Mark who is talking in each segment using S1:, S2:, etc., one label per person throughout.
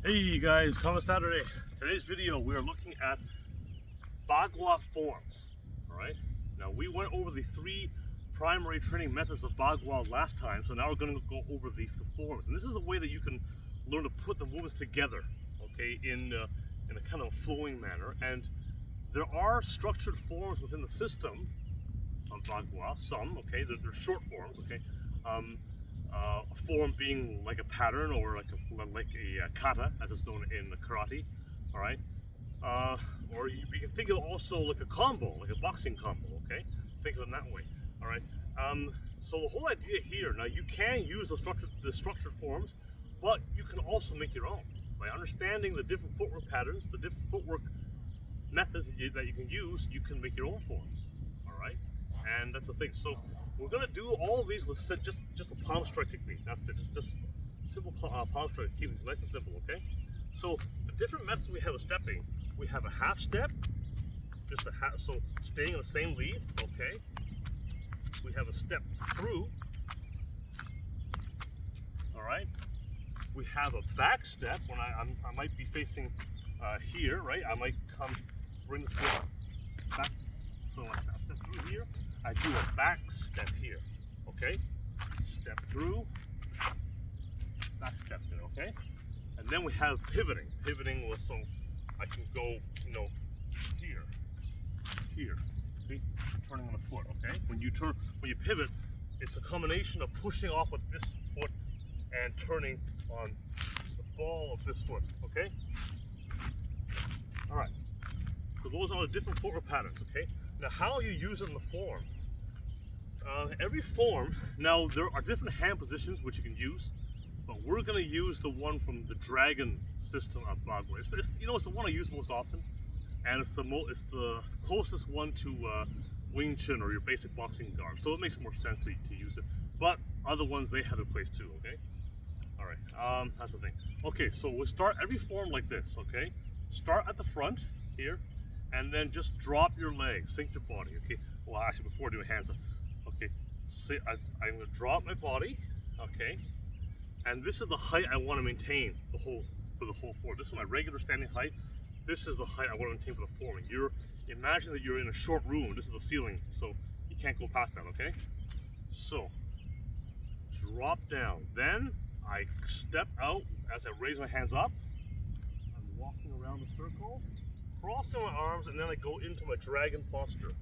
S1: Hey guys, Kata Saturday. Today's video we are looking at Bagua forms. Alright? Now we went over the three primary training methods of Bagua last time, so now we're going to go over the forms. And this is a way that you can learn to put the movements together, okay, in a kind of flowing manner. And there are structured forms within the system of Bagua, some, okay, they're short forms, okay. A form being like a pattern or like a kata, as it's known in karate, all right? Or you can think of it also like a combo, like a boxing combo, okay? Think of it that way, all right? So the whole idea here, now you can use the structured forms, but you can also make your own. By understanding the different footwork patterns, the different footwork methods that you can use, you can make your own forms, all right? And that's the thing. So we're gonna do all these with just a palm strike technique. That's it. Just simple palm strike. Keep these nice and simple, okay? So the different methods we have of stepping. We have a half step, just a half. So staying in the same lead, okay? We have a step through. All right. We have a back step when I might be facing here, right? I might bring the foot back. So I step through here. I do a back step here, okay? Step through, back step there, okay? And then we have pivoting. Pivoting was so I can go, here, see? Turning on the foot, okay? When you pivot, it's a combination of pushing off with this foot and turning on the ball of this foot, okay? All right. So those are the different footwork patterns, okay? Now, how you use it in the form. Every form, now there are different hand positions which you can use, but we're going to use the one from the dragon system of Bagua. It's the one I use most often, and it's the closest one to Wing Chun or your basic boxing guard. So it makes more sense to use it. But other ones, they have a place too, okay? All right, that's the thing. Okay, so we'll start every form like this, okay? Start at the front here, and then just drop your legs, sink your body, okay? Well, actually, before doing hands up, okay, I'm gonna drop my body, okay? And this is the height I wanna maintain for the whole form. This is my regular standing height. This is the height I wanna maintain for the form. And imagine that you're in a short room. This is the ceiling, so you can't go past that, okay? So, drop down. Then I step out as I raise my hands up. I'm walking around the circle, crossing my arms, and then I go into my dragon posture.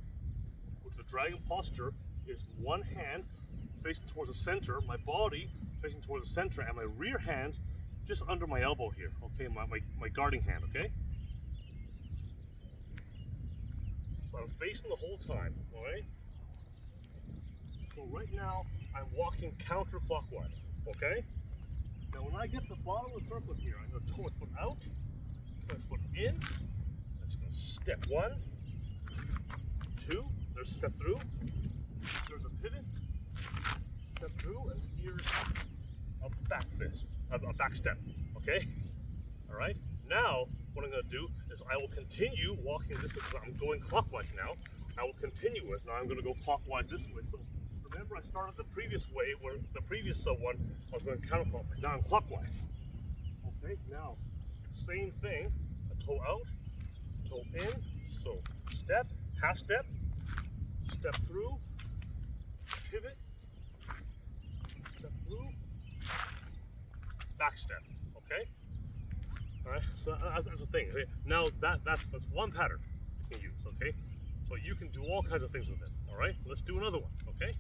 S1: Which the dragon posture is one hand facing towards the center, my body facing towards the center, and my rear hand just under my elbow here, okay, my guarding hand, okay? So I'm facing the whole time, all right? So right now, I'm walking counterclockwise, okay? Now when I get to the bottom of the circle here, I'm gonna toe my foot out, toe my foot in, I'm just gonna step 1, 2, there's a step through, there's a pivot, step through, and here's a back fist, a back step, okay? All right, now what I'm gonna do is I will continue walking this way. I'm going clockwise now. I will continue it. Now I'm gonna go clockwise this way. So remember I started the previous way, where the previous one I was going counterclockwise. Now I'm clockwise. Okay, now same thing, a toe out, toe in, so step, half step, step through, pivot, step through, back step, okay? All right, so that's the thing. Okay? Now that's one pattern you can use, okay? But you can do all kinds of things with it, all right? Let's do another one, okay?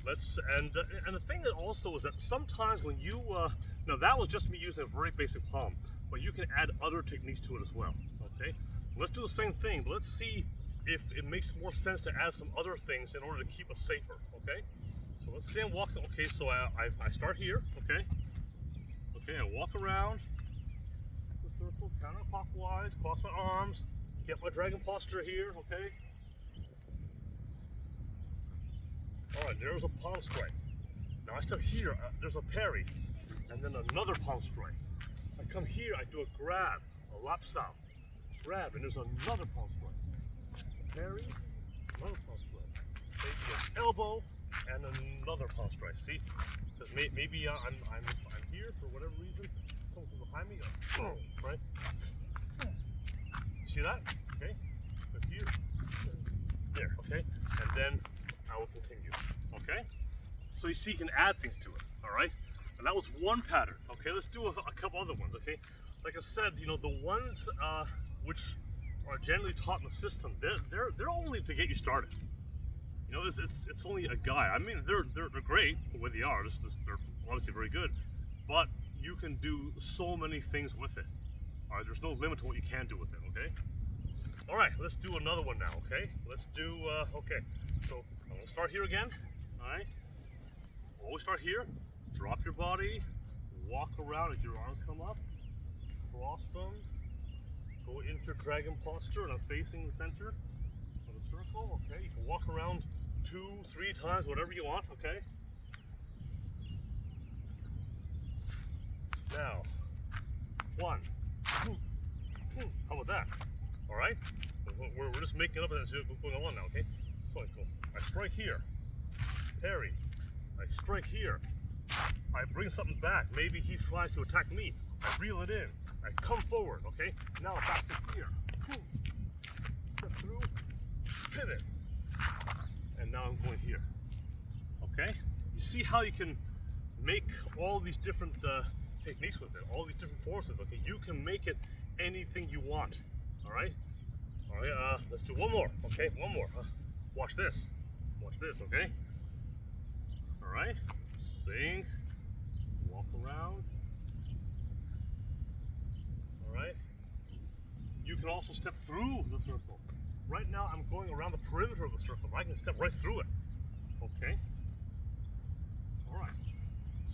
S1: And the thing that also is that sometimes when you, now that was just me using a very basic palm, but you can add other techniques to it as well, okay? Let's do the same thing, but let's see if it makes more sense to add some other things in order to keep us safer, okay? So let's say I'm walking, okay, so I start here, okay? Okay, I walk around the circle, counterclockwise, cross my arms, get my dragon posture here, okay? All right, there's a palm strike. Now I step here, there's a parry, and then another palm strike. I come here, I do a grab, a lapsao, grab, and there's another palm strike. Parry, another palm strike. Maybe an elbow, and another palm strike. See, because maybe I'm here for whatever reason. Someone from behind me goes, see that? Okay, but here, there, okay, and then I will continue, okay? So you see, you can add things to it, all right? And that was one pattern, okay? Let's do a couple other ones, okay? Like I said, you know, the ones which are generally taught in the system, they're only to get you started. You know, it's only a guide. I mean, they're great the way they are. They're obviously very good, but you can do so many things with it. All right, there's no limit to what you can do with it. Okay. All right, let's do another one now. Okay, let's do. Okay, so I'm gonna start here again. All right. Always start here. Drop your body. Walk around as your arms come up. Cross them. Go into your dragon posture, and I'm facing the center of the circle. Okay, you can walk around 2-3 times, whatever you want. Okay. Now, 1, 2. How about that? All right. We're just making up as what's going on now. Okay. So I go. I strike here. Parry. I strike here. I bring something back. Maybe he tries to attack me. I reel it in. I come forward. Okay. Now back to here. Step through. Pivot. And now I'm going here. Okay. You see how you can make all these different techniques with it, all these different forces. Okay, you can make it anything you want. All right. All right. Let's do one more. Okay, one more. Watch this. Watch this. Okay. All right. Sink. Walk around. All right. You can also step through the circle. Right now, I'm going around the perimeter of the circle. I can step right through it. Okay. All right.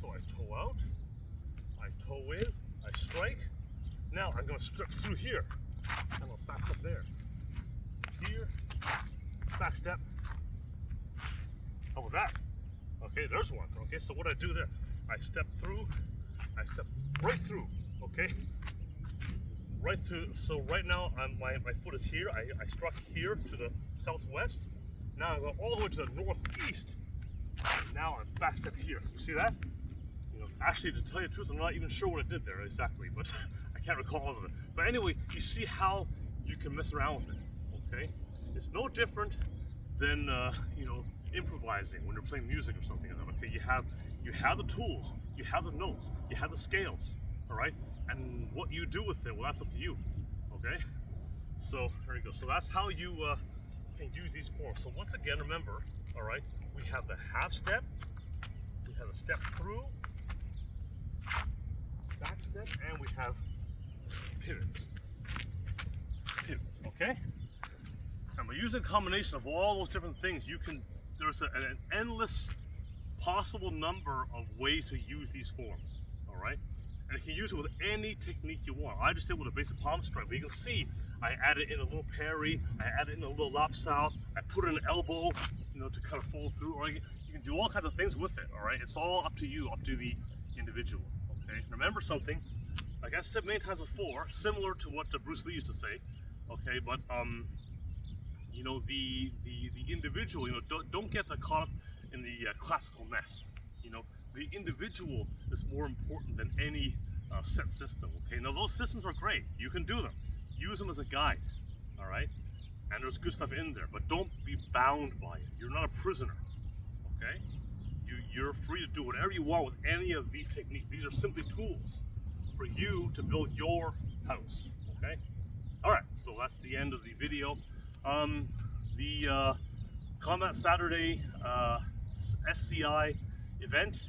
S1: So I toe out. I toe in, I strike. Now I'm going to step through here. I'm going to back up there. Here, back step. How about that? Okay, there's one. Okay, so what I do there, I step through, I step right through. Okay, right through. So right now my foot is here. I struck here to the southwest. Now I go all the way to the northeast. Now I'm back step here. You see that? Actually, to tell you the truth, I'm not even sure what I did there exactly, but I can't recall all of it. But anyway, you see how you can mess around with it, okay? It's no different than, you know, improvising when you're playing music or something like that, okay? You have the tools, you have the notes, you have the scales, all right? And what you do with it, well, that's up to you, okay? So, there you go. So that's how you can use these forms. So once again, remember, all right, we have the half step, we have a step through, back step, and we have pivots. Pivots, okay? And by using a combination of all those different things, you can, there's an endless possible number of ways to use these forms, all right? And you can use it with any technique you want. I just did with a basic palm strike, but you can see I added in a little parry, I added in a little lap south, I put in an elbow, you know, to kind of fold through, or you can do all kinds of things with it, all right? It's all up to you, up to the individual. Okay, remember something, like I said many times before, similar to what Bruce Lee used to say, okay, but you know, the individual, you know, don't get caught up in the classical mess. You know, the individual is more important than any set system. Okay, now those systems are great, you can do them, use them as a guide, all right, and there's good stuff in there, but don't be bound by it. You're not a prisoner. Okay, you're free to do whatever you want with any of these techniques. These are simply tools for you to build your house. Okay, all right, so that's the end of the video. The Combat Saturday SCI event,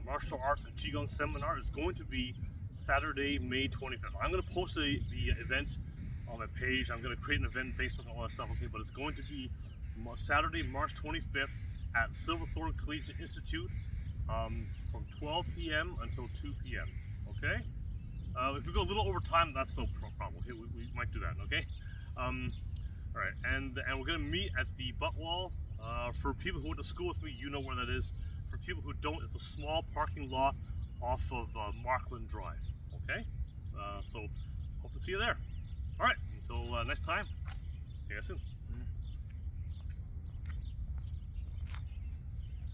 S1: martial arts and Qigong seminar, is going to be Saturday, May 25th. I'm going to post the event on my page. I'm going to create an event, Facebook, and all that stuff. Okay, but it's going to be Saturday, March 25th at Silverthorne Collegiate Institute from 12 p.m. until 2 p.m. Okay. If we go a little over time, that's no problem. Okay, we might do that. Okay. All right, and we're gonna meet at the butt wall. For people who went to school with me, you know where that is. For people who don't, it's the small parking lot off of Markland Drive. Okay, so hope to see you there. All right, until next time. See you guys soon.